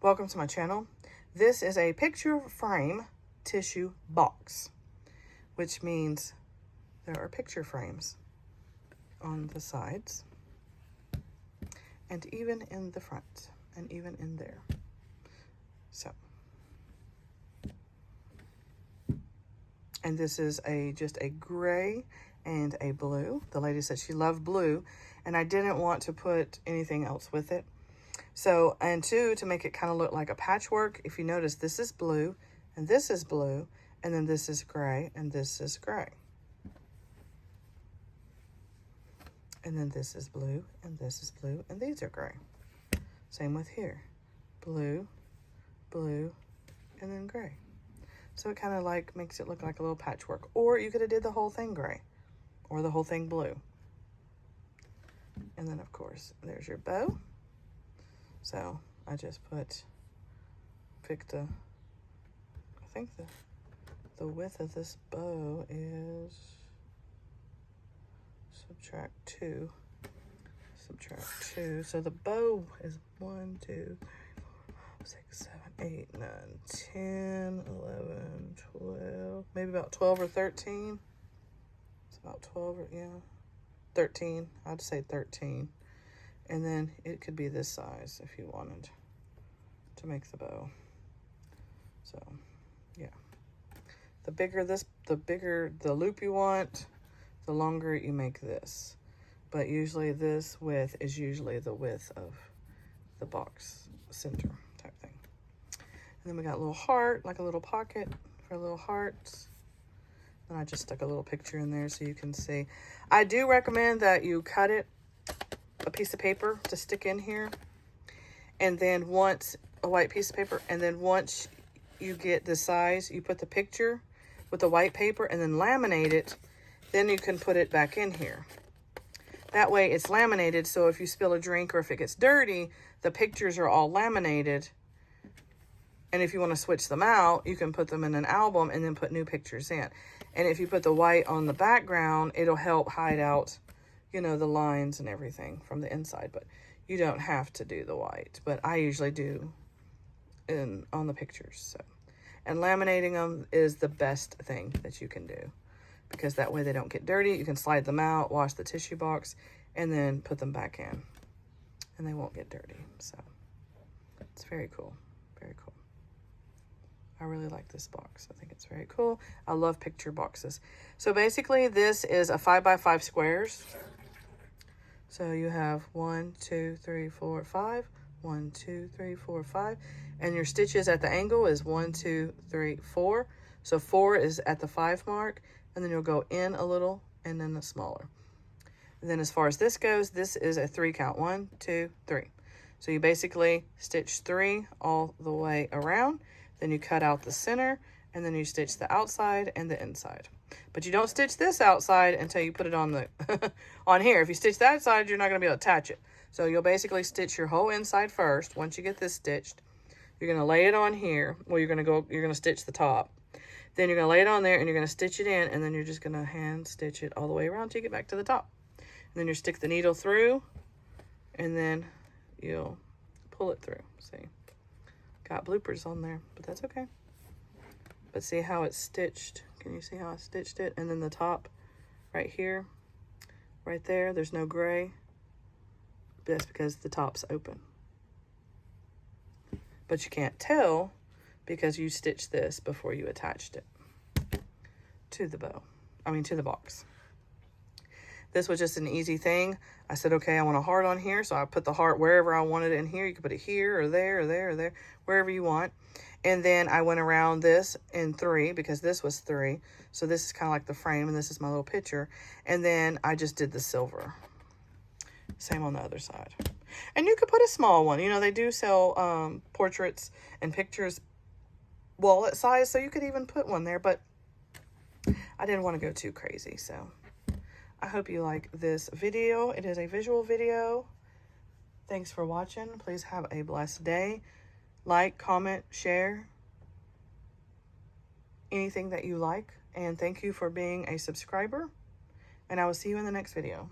Welcome to my channel. This is a picture frame tissue box, which means there are picture frames on the sides and even in the front and even in there. So, and this is just a gray and a blue. The lady said she loved blue, and I didn't want to put anything else with it. So, and two, to make it kind of look like a patchwork, if you notice, this is blue, and this is blue, and then this is gray, and this is gray. And then this is blue, and this is blue, and these are gray. Same with here. Blue, blue, and then gray. So it kind of like makes it look like a little patchwork. Or you could have did the whole thing gray, or the whole thing blue. And then, of course, there's your bow. So I just picked I think the width of this bow is, subtract 2. So the bow is 1, 2, 3, 4, 5, 6, 7, 8, 9, 10, 11, 12, maybe about 12 or 13. It's about 12 or, yeah, 13. I'd say 13. And then it could be this size if you wanted to make the bow. So, yeah. The bigger the loop you want, the longer you make this. But usually this width is usually the width of the box center type thing. And then we got a little heart, like a little pocket for little hearts. And I just stuck a little picture in there so you can see. I do recommend that you cut it, a piece of paper to stick in here, and then once a white piece of paper, and then once you get the size, you put the picture with the white paper and then laminate it. Then you can put it back in here. That way it's laminated, so if you spill a drink or if it gets dirty, the pictures are all laminated. And if you want to switch them out, you can put them in an album and then put new pictures in. And if you put the white on the background, it'll help hide out, you know, the lines and everything from the inside. But you don't have to do the white, but I usually do on the pictures. So, and laminating them is the best thing that you can do, because that way they don't get dirty. You can slide them out, wash the tissue box, and then put them back in, and they won't get dirty. So it's very cool, very cool. I really like this box. I think it's very cool. I love picture boxes. So basically this is a 5x5 squares. So you have 1, 2, 3, 4, 5. 1, 2, 3, 4, 5. And your stitches at the angle is 1, 2, 3, 4. So 4 is at the 5 mark. And then you'll go in a little and then a smaller. And then as far as this goes, this is a 3 count. 1, 2, 3. So you basically stitch 3 all the way around. Then you cut out the center, and then you stitch the outside and the inside. But you don't stitch this outside until you put it on the on here. If you stitch that side, you're not going to be able to attach it. So you'll basically stitch your whole inside first. Once you get this stitched, you're going to lay it on here. Well, you're going to stitch the top. Then you're going to lay it on there, and you're going to stitch it in, and then you're just going to hand stitch it all the way around until you get back to the top. And then you stick the needle through, and then you'll pull it through. See? Got bloopers on there, but that's okay. But see how it's stitched? Can you see how I stitched it? And then the top right here, right there, there's no gray. That's because the top's open. But you can't tell because you stitched this before you attached it to the bow. To the box. This was just an easy thing. I said, okay, I want a heart on here. So I put the heart wherever I wanted it in here. You could put it here or there or there or there, wherever you want. And then I went around this in 3 because this was 3. So this is kind of like the frame, and this is my little picture. And then I just did the silver. Same on the other side. And you could put a small one. You know, they do sell portraits and pictures wallet size. So you could even put one there. But I didn't want to go too crazy, so I hope you like this video. It is a visual video. Thanks for watching. Please have a blessed day. Like, comment, share, anything that you like. And thank you for being a subscriber. And I will see you in the next video.